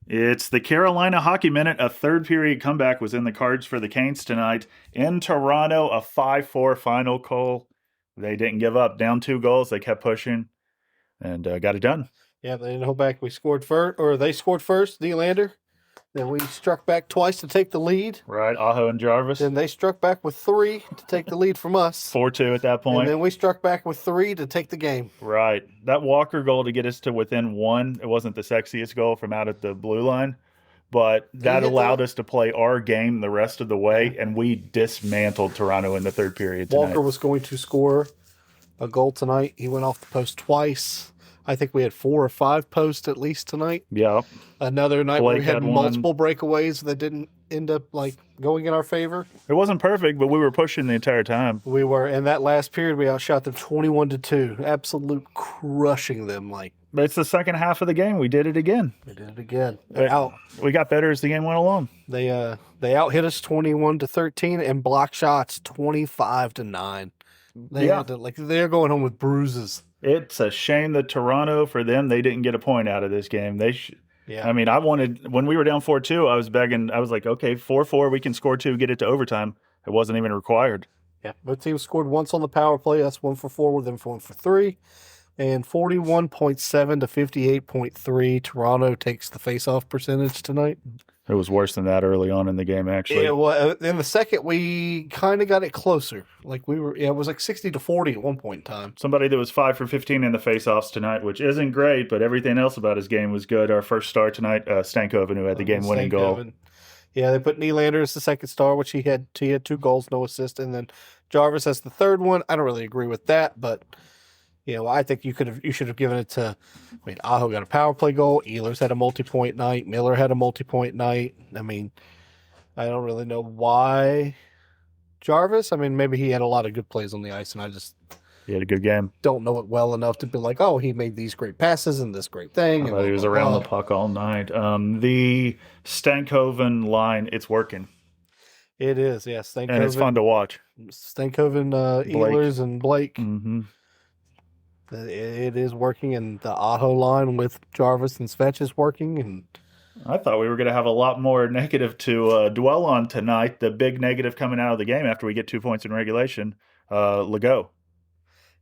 It's the Carolina Hockey Minute. A third period comeback was in the cards for the Canes tonight. In Toronto, a 5-4 final call. They didn't give up. Down 2 goals. They kept pushing and got it done. Yeah, they didn't hold back. We scored first, or they scored first, Nylander. Then we struck back twice to take the lead. Right, Aho and Jarvis. Then they struck back with 3 to take the lead from us. 4-2 at that point. And then we struck back with 3 to take the game. Right. That Walker goal to get us to within 1, it wasn't the sexiest goal from out at the blue line, but that allowed us to play our game the rest of the way, and we dismantled Toronto in the third period tonight. Walker was going to score a goal tonight. He went off the post twice. I think we had 4 or 5 posts at least tonight. Yeah. Another night where we had had multiple breakaways that didn't end up going in our favor. It wasn't perfect, but we were pushing the entire time. We were. In that last period, we outshot them 21-2. Absolute crushing them. But it's the second half of the game. We did it again. We did it again. We got better as the game went along. They out-hit us 21-13 and block shots 25-9. They're going home with bruises. It's a shame that Toronto, for them, they didn't get a point out of this game. Yeah. I mean, when we were down 4-2, I was begging. I was like, okay, 4-4, we can score 2, get it to overtime. It wasn't even required. Yeah, both teams scored once on the power play. That's 1 for 4 with them for 1 for 3. And 41.7 to 58.3. Toronto takes the face-off percentage tonight. It was worse than that early on in the game, actually. Yeah, well, in the second, we kind of got it closer. It was 60-40 at one point in time. Somebody that was 5 for 15 in the faceoffs tonight, which isn't great, but everything else about his game was good. Our first star tonight, Stankoven, who had the game-winning goal. Yeah, they put Nylander as the second star, which he had 2 goals, no assist, and then Jarvis as the third one. I don't really agree with that, but I think you should have given it to. Aho got a power play goal. Ehlers had a multi-point night. Miller had a multi-point night. I don't really know why Jarvis. Maybe he had a lot of good plays on the ice, and he had a good game. Don't know it well enough to be like, oh, he made these great passes and this great thing. He was around the puck all night. The Stankoven line, it's working. It is, yes. And it's fun to watch. Stankoven, Ehlers, and Blake. Mm-hmm. It is working, and the Aho line with Jarvis and Svetch is working. And I thought we were going to have a lot more negative to dwell on tonight. The big negative coming out of the game after we get 2 points in regulation, Legault.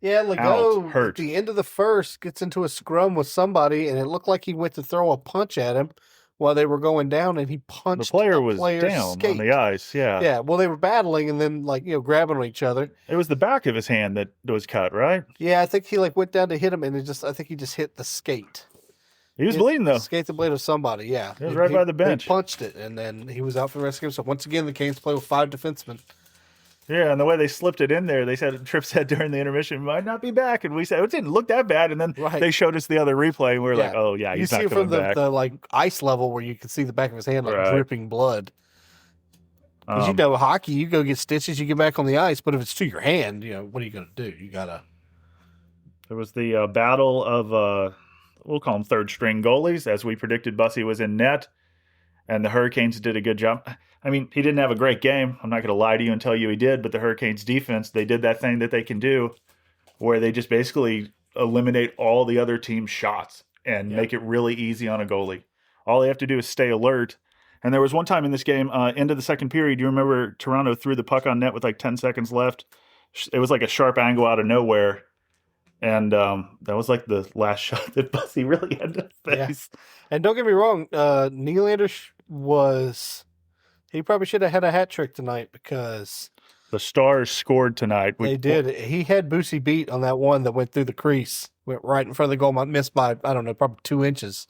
Yeah, Legault, hurt. At the end of the first, gets into a scrum with somebody, and it looked like he went to throw a punch at him while they were going down, and he punched the player was down skate. On the ice. Yeah. Yeah. Well, they were battling and then grabbing on each other. It was the back of his hand that was cut, right? Yeah, I think he went down to hit him, and I think he just hit the skate. He was bleeding though. Skate the blade of somebody. Yeah. It was right by the bench. He punched it, and then he was out for the rest of the game. So once again, the Canes play with 5 defensemen. Yeah, and the way they slipped it in there, they said Tripp said during the intermission might not be back, and we said it didn't look that bad, and then they showed us the other replay, and we were like, oh yeah, he's not coming back. You see it from the ice level where you can see the back of his hand dripping blood. Because hockey, you go get stitches, you get back on the ice, but if it's to your hand, what are you going to do? You gotta. There was the battle of we'll call them third string goalies, as we predicted. Bussy was in net, and the Hurricanes did a good job. He didn't have a great game. I'm not going to lie to you and tell you he did, but the Hurricanes defense, they did that thing that they can do where they just basically eliminate all the other team's shots and make it really easy on a goalie. All they have to do is stay alert. And there was one time in this game, end of the second period, you remember Toronto threw the puck on net with 10 seconds left. It was like a sharp angle out of nowhere. And that was the last shot that Bussy really had to face. Yeah. And don't get me wrong, Nylander he probably should have had a hat trick tonight because the Stars scored tonight. They did. He had Boosie beat on that one that went through the crease, went right in front of the goal, missed by, I don't know, probably 2 inches.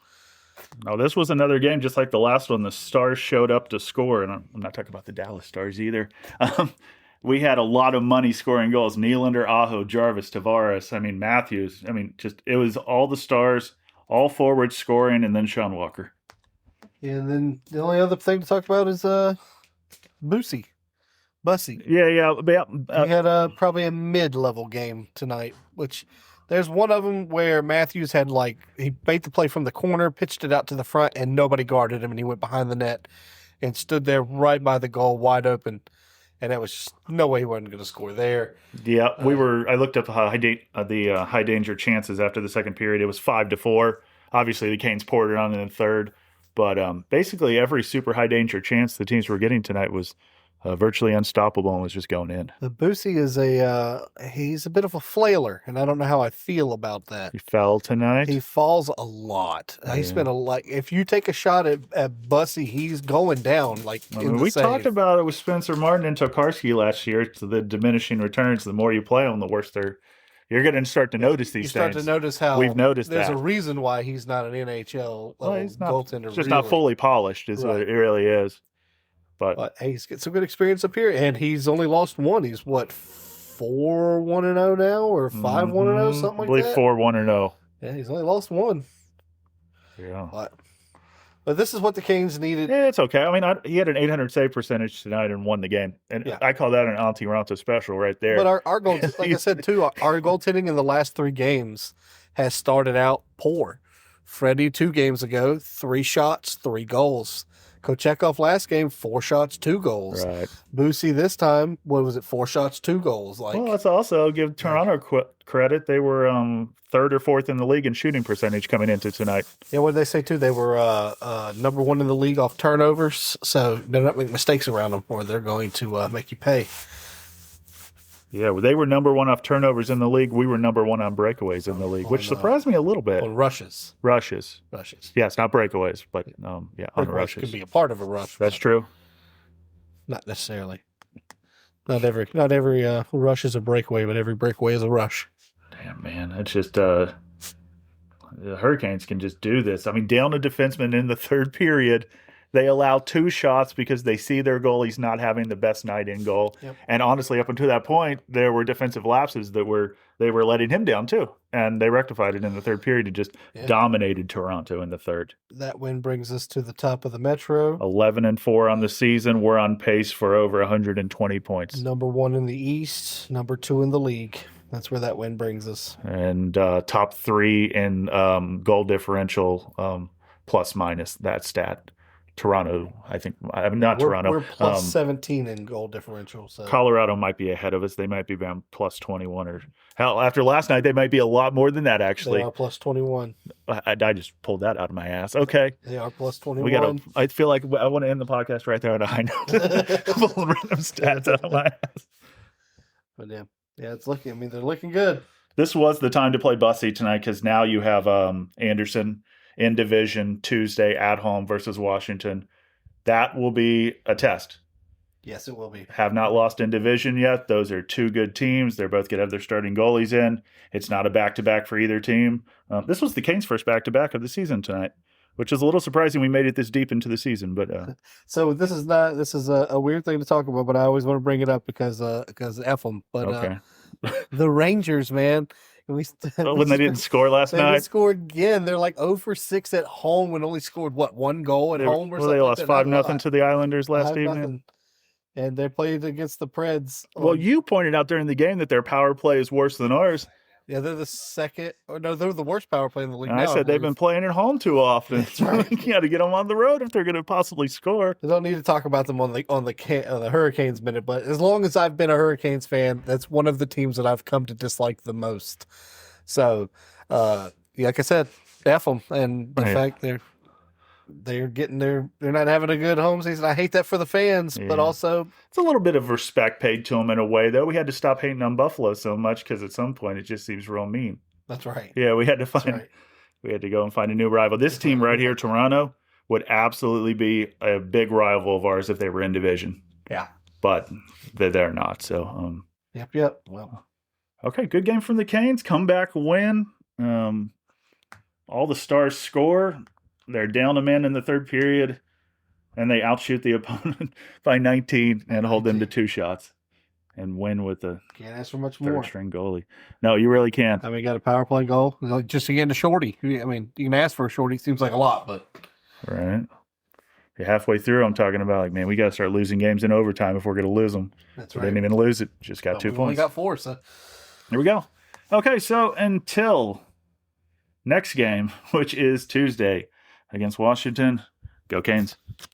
No, this was another game just like the last one. The Stars showed up to score, and I'm not talking about the Dallas Stars either. We had a lot of money scoring goals. Nylander, Aho, Jarvis, Tavares, Matthews. It was all the Stars, all forwards scoring, and then Sean Walker. And then the only other thing to talk about is Bussy. Yeah. He had probably a mid-level game tonight, which there's one of them where Matthews had he made the play from the corner, pitched it out to the front, and nobody guarded him, and he went behind the net and stood there right by the goal, wide open. And it was just no way he wasn't going to score there. Yeah, I looked up the high danger chances after the second period. It was 5-4. Obviously, the Canes poured it on in the third. But basically every super high danger chance the teams were getting tonight was virtually unstoppable and was just going in. The Boosie is he's a bit of a flailer, and I don't know how I feel about that. He fell tonight. He falls a lot. Yeah. He's been if you take a shot at Bussy, he's going down. Like we talked about it with Spencer Martin and Tokarski last year. To the diminishing returns, the more you play them, the worse they're. You're going to start to notice these things. You start to notice how we've noticed there's that. a reason why he's not an NHL goaltender. He's just not fully polished, is what it really is. But hey, he's got some good experience up here, and he's only lost one. He's what 4-1-0 now, or 5-1-0, something like that. I believe 4-1-0. Yeah, he's only lost one. Yeah. But this is what the Canes needed. Yeah, it's okay. I mean, he had an 800 save percentage tonight and won the game. And I call that an Antti Raanta special right there. But our goal, like I said, too, our goaltending in the last 3 games has started out poor. Freddie 2 games ago, 3 shots, 3 goals. Kochekov last game, 4 shots, 2 goals. Right. Boosie this time, what was it, 4 shots, 2 goals? Well, let's also give Toronto credit. They were 3rd or 4th in the league in shooting percentage coming into tonight. Yeah, what did they say, too? They were number 1 in the league off turnovers, so they're not making mistakes around them, or they're going to make you pay. Yeah, well, they were number 1 off turnovers in the league. We were number 1 on breakaways in the league, which surprised me a little bit. On rushes. Rushes. Yes, not breakaways, but on rushes. Could be a part of a rush. That's true. Not necessarily. Not every rush is a breakaway, but every breakaway is a rush. Damn, man, it's just the Hurricanes can just do this. I mean, down a defenseman in the 3rd period. They allow 2 shots because they see their goalies not having the best night in goal. Yep. And honestly, up until that point, there were defensive lapses that they were letting him down too. And they rectified it in the 3rd period and just dominated Toronto in the 3rd. That win brings us to the top of the Metro. 11-4 on the season. We're on pace for over 120 points. Number 1 in the East, number 2 in the league. That's where that win brings us. And top 3 in goal differential, plus minus that stat. Toronto, I think. Toronto. We're plus 17 in goal differential. So Colorado might be ahead of us. They might be around plus 21, or hell, after last night, they might be a lot more than that. Actually, they are plus 21. I just pulled that out of my ass. Okay, they are plus 21. I feel like I want to end the podcast right there on a high note. Pulling random stats out of my ass. But yeah, it's looking. I mean, they're looking good. This was the time to play Bussy tonight because now you have Anderson in division Tuesday at home versus Washington. That will be a test. Yes, it will be. Have not lost in division yet. Those are 2 good teams. They're both going to have their starting goalies in. It's not a back-to-back for either team. This was the Canes' first back-to-back of the season tonight, which is a little surprising we made it this deep into the season. But so this is a weird thing to talk about, but I always want to bring it up because F them. But okay. The Rangers, man. When they didn't score last night? They didn't score again. They're like 0 for 6 at home and only scored, 1 goal at home or something? They lost 5-0 to the Islanders last evening. And they played against the Preds. Well, you pointed out during the game that their power play is worse than ours. Yeah, they're the second. Or no, they're the worst power play in the league now. I said they've been playing at home too often. That's right. You got to get them on the road if they're going to possibly score. I don't need to talk about them on the Hurricanes minute, but as long as I've been a Hurricanes fan, that's one of the teams that I've come to dislike the most. So, like I said, F them, and the fact they're not having a good home season. I hate that for the fans, but also it's a little bit of respect paid to them in a way. Though we had to stop hating on Buffalo so much because at some point it just seems real mean. That's right. Yeah, we had to go and find a new rival. This team right here, Toronto, would absolutely be a big rival of ours if they were in division. Yeah, but they're not. So yep. Well. Okay, good game from the Canes. Comeback win. All the Stars score. They're down a man in the 3rd period, and they outshoot the opponent by 19 and hold them to 2 shots and win with the can't ask for much more. 3rd-string goalie. No, you really can't. I mean, got a power play goal just again to Shorty. I mean, you can ask for a Shorty. Seems like a lot, but right. Halfway through, I'm talking about like, man, we got to start losing games in overtime if we're going to lose them. That's right. We didn't even lose it. Just got 2 points. Only got 4, so. Here we go. Okay, so until next game, which is Tuesday against Washington, go Canes.